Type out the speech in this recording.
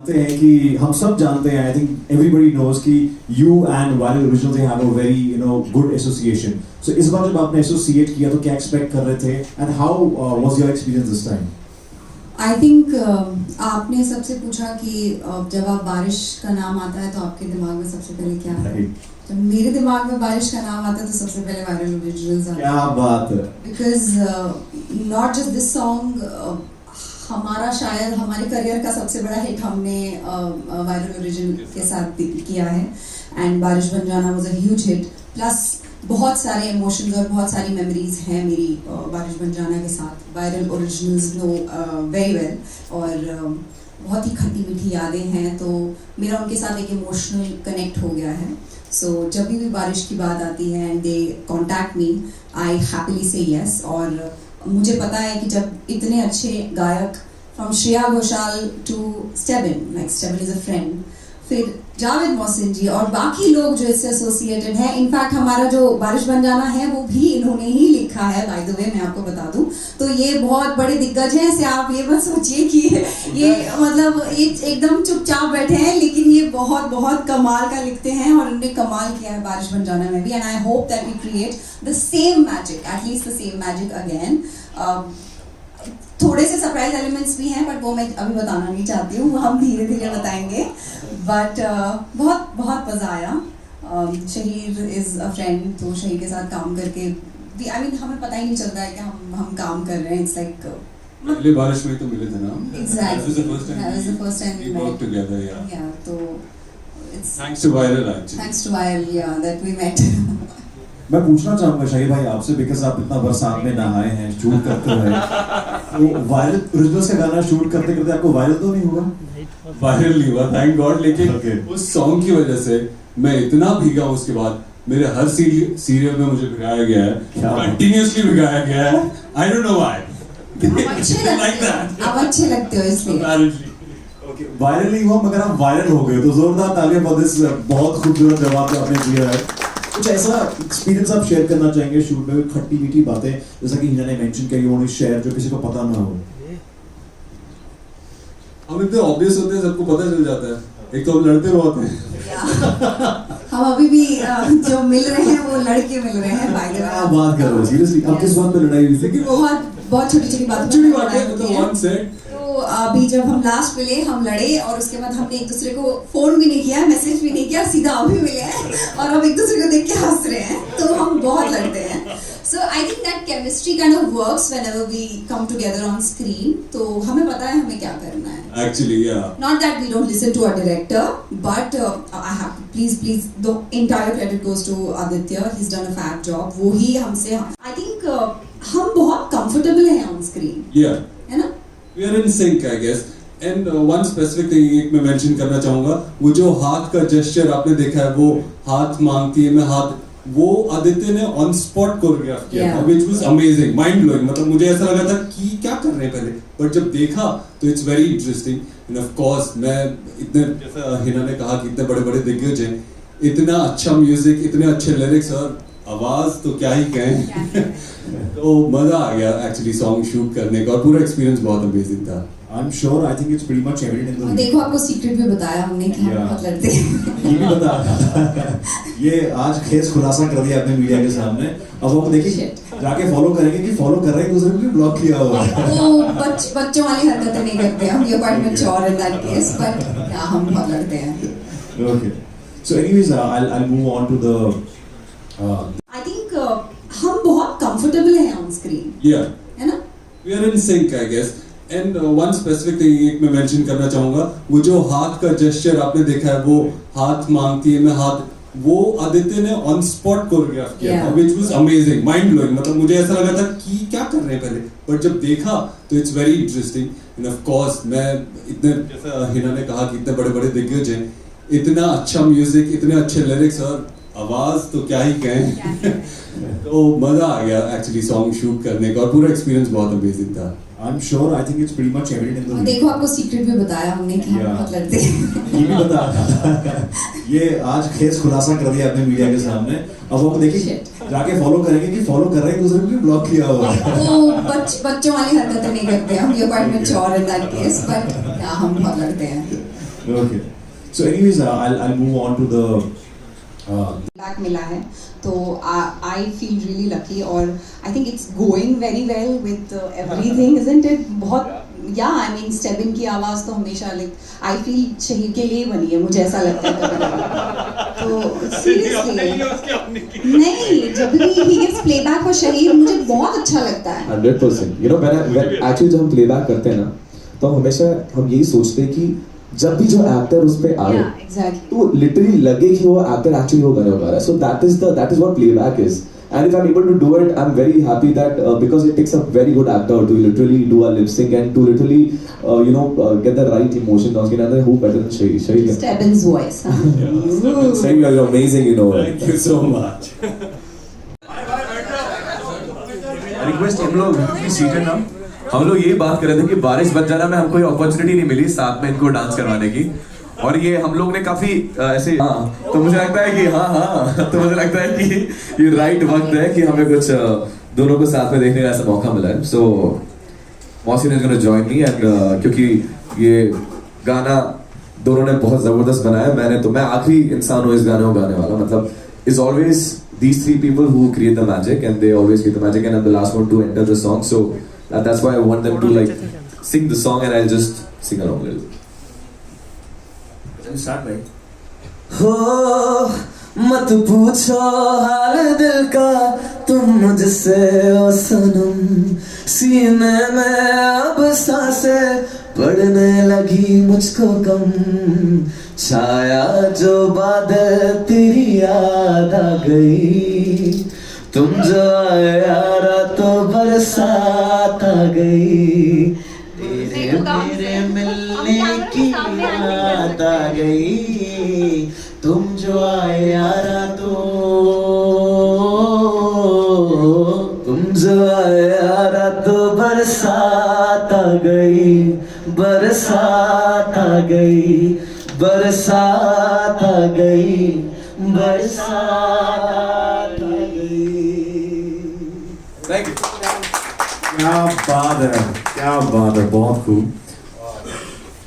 जानते हैं कि हम सब जानते हैं, आई थिंक एवरीबॉडी नोज कि you and viral original they have a very good association. So इस बार जब आपने एसोसिएट किया तो क्या एक्सपेक्ट कर रहे थे and how was your experience this time? I think आपने सबसे पूछा कि जब आप बारिश का नाम आता है तो आपके दिमाग में सबसे पहले क्या आता है? जब मेरे दिमाग में बारिश का नाम आता है तो सबसे पहले वायरल ओरिजिनल्स आता है. क्या बात है. Because not just this song, हमारा शायद हमारे करियर का सबसे बड़ा हिट हमने वायरल ओरिजिनल के साथ किया है एंड बारिश बन जाना was a huge hit. Plus बहुत सारे इमोशंस और बहुत सारी मेमोरीज हैं मेरी बारिश बन जाना के साथ. Viral originals know very well और बहुत ही खट्टी मीठी यादें हैं, तो मेरा उनके साथ एक इमोशनल कनेक्ट हो गया है. सो जब भी बारिश की बात आती है and they contact me, I happily say yes. और मुझे पता है कि जब इतने अच्छे गायक from Shreya Ghoshal to Stebin, like Stebin is a friend, फिर जावेद मोहसिन जी और बाकी लोग जो इससे एसोसिएटेड हैं, इनफैक्ट हमारा जो बारिश बन जाना है वो भी इन्होंने ही लिखा है, बाय द वे मैं आपको बता दूं. तो ये बहुत बड़े दिग्गज हैं. ऐसे आप ये मत सोचिए कि ये मतलब ये एकदम चुपचाप बैठे हैं, लेकिन ये बहुत बहुत कमाल का लिखते हैं और उन्होंने कमाल किया है बारिश बन जाना में भी. And I hope that we create the same magic, at least the same magic again. थोड़े से सरप्राइज एलिमेंट्स भी हैं बट वो मैं अभी बताना नहीं चाहती हूँ, वो हम धीरे धीरे बताएंगे. बट बहुत बहुत मज़ा आया. शहीर इज़ अ फ्रेंड, तो शहीर के साथ काम करके आई मीन हमें पता ही नहीं चलता है कि हम काम कर रहे हैं. इट्स लाइक पहले बारिश में तो मिले थे ना. Exactly. That was the first time we worked together. Yeah. तो it's thanks to viral actually. thanks to viral, yeah, that we met. मैं पूछना चाहूंगा शाहिद भाई आपसे, बिकॉज आप इतना बरसात में नहाए हैं, शूट करते रहे, तो वायरल ओरिजिनल्स का गाना शूट करते करते आपको वायरल तो नहीं हुआ? वायरल नहीं हुआ थैंक गॉड, लेकिन उस सॉन्ग की वजह से मैं इतना भीगा हूँ. उसके बाद मेरे हर सीरियल में मुझे भिगाया गया है, कंटिन्यूअसली भिगाया गया है. I don't know why. आप अच्छे लगते हो इसलिए. वायरल नहीं हुआ मगर आप वायरल हो गए, तो जोरदार तालियां फॉर दिस. बहुत खूबसूरत जवाब जो आपने दिया है. कुछ ऐसा एक्सपीरियंस आप शेयर करना चाहेंगे शूट में, खट्टी मीठी बातें जैसा कि हिना ने मेंशन किया, यू वांट टू शेयर, जो किसी को पता ना हो? हम इतने ऑब्वियस होते हैं, सबको पता चल जाता है. एक तो हम लड़ते बहुत हैं. हम अभी भी जो मिल रहे हैं वो लड़के मिल रहे हैं. बाय द वे आप बात कर रहे हो सीरियसली, अब किस बात पे लड़ाई हुई थी? बहुत छोटी छोटी बात तो अभी जब हम लास्ट मिले हम लड़े और उसके बाद हमने एक दूसरे को फोन भी नहीं किया, मैसेज भी नहीं किया, सीधा अभी मिले हैं और हम एक दूसरे को देख के हंस रहे हैं. तो हम बहुत लड़ते हैं. So I think that chemistry kind of works whenever we come together on screen. तो हमें पता है हमें क्या करना है. Actually, yeah. Not that we don't listen to our director, but I have to please the entire credit goes to Aditya. He's done a fab job. वो ही हमसे I think हम बहुत comfortable हैं on screen. Yeah. है ना? We are in sync, I guess. And one specific thing एक मैं mention करना चाहूँगा, वो जो हाथ का gesture आपने देखा है, वो हाथ मांगती है, मैं हाथ, वो आदित्य ने ऑन स्पॉट कोरियोग्राफ किया था, which was amazing, mind blowing. मतलब मुझे ऐसा लगा था कि क्या कर रहे हैं पहले, बट जब देखा तो it's very interesting. And of course मैं इतने, जैसा हिना ने कहा कि इतने बड़े बड़े दिग्गज हैं, इतना अच्छा म्यूजिक, इतने अच्छे लिरिक्स और आवाज तो क्या ही कहें. तो मजा आ गया एक्चुअली सॉन्ग शूट करने का और पूरा एक्सपीरियंस बहुत अमेजिंग था. I'm sure, I think it's pretty much evident in the. देखो आपको सीक्रेट भी बताया हमने कि हम बहुत लड़ते हैं. ये भी बता. ये आज खेस खुलासा कर दिया आपने मीडिया के सामने. अब वो देखिए जाके फॉलो करेंगे कि फॉलो कर रहे हैं दूसरे को, ब्लॉक किया हुआ है. वो बच्चों वाली हरकतें नहीं करते हम. ये quite mature in that case, but हम बहुत लड़ते हैं. Okay. So anyways, I'll move on to the. I think हम बहुत comfortable हैं on screen. Yeah. है ना? We are in sync, I guess. And one specific thing एक मैं mention करना चाहूँगा, वो जो हाथ का gesture आपने देखा है, वो हाथ मांगती है, मैं हाथ, वो आदित्य ने ऑन स्पॉट कोरियोग्राफ किया था, which was amazing, mind blowing. मतलब मुझे ऐसा लगा था कि क्या कर रहे हैं पहले, बट जब देखा तो it's very interesting. And of course मैं इतने, जैसा हिना ने कहा कि इतने बड़े बड़े दिग्गज हैं, इतना अच्छा म्यूजिक, इतने अच्छे लिरिक्स और आवाज तो क्या ही कहें. तो मजा आ गया एक्चुअली सॉन्ग शूट करने का और पूरा एक्सपीरियंस बहुत अमेजिंग था. I'm sure, I think it's pretty much evident in the. देखो आपको सीक्रेट भी बताया हमने कि हम बहुत लड़ते हैं. ये भी बता. ये आज खेस खुलासा कर दिया आपने मीडिया के सामने. अब वो देखिए जाके फॉलो करेंगे कि फॉलो कर रहे हैं दूसरे को, ब्लॉक किया हुआ है. वो बच्चों वाली हरकतें नहीं करते हम. ये quite mature in that case, but हम बहुत लड़ते हैं. Okay. So anyways, I'll move on to the back मिला है तो आई फील रियली लकी और I think it's going very well with everything isn't it बहुत या आई मीन स्टेबिन की आवाज़ तो हमेशा लाइक आई फील शहीद के लिए बनी है मुझे ऐसा लगता है कभी-कभी। तो सीरियसली नहीं जब भी ही गिव्स प्लेबैक और शहीद मुझे बहुत अच्छा लगता है 100%। You know, when actually जब हम प्लेबैक करते हैं ना तो हमेशा हम यही सोचते हैं कि जब भी जो एक्टर उस पे आए एग्जैक्टली तो लिटरली लगे कि वो एक्टर एक्चुअली वो गाने गा रहा है। So that is what playback is. And if I'm able to do it, I'm very happy that because it takes a very good actor to literally do a lip sync and to literally get the right emotion on screen. And who better than Shahid? Stebbins voice Shahid, you're amazing, you know. Thank you so much. Request हम लोग seated ना हम लोग यही बात कर रहे थे कि बारिश बच जाना में हमको कोई अपॉर्चुनिटी नहीं मिली साथ में इनको डांस करवाने की और ये हम लोग ने काफी ऐसे तो मुझे लगता है कि तो मुझे लगता है कि ये राइट वक्त है कि हमें कुछ दोनों को साथ में देखने का ऐसा मौका मिला है। सो मौसी ने जॉइन मी एंड क्योंकि ये गाना दोनों ने बहुत जबरदस्त बनाया मैं आखिरी इंसान हूँ इस गाने को गाने वाला मतलब is always these three people who create the magic and they always create the magic and I'm the last one to enter the song so that's why I want them to like sing the song and I'll just sing along a little. start by हो मत पूछो हाल दिल का तुम मुझसे ओ सनम सीने में अब सांसें पड़ने लगी मुझको कम छाया जो बादल तेरी याद आ गई तुम जो आए यारा तो बरसात आ गई तेरे मेरे मिलने की याद आ गई तुम जो आए यारा तो तुम जो आए यारा तो बरसात आ गई बरसात आ गई बरसात आ गई बरसात आ गई। Thank you. क्या बात है बहुत खूब।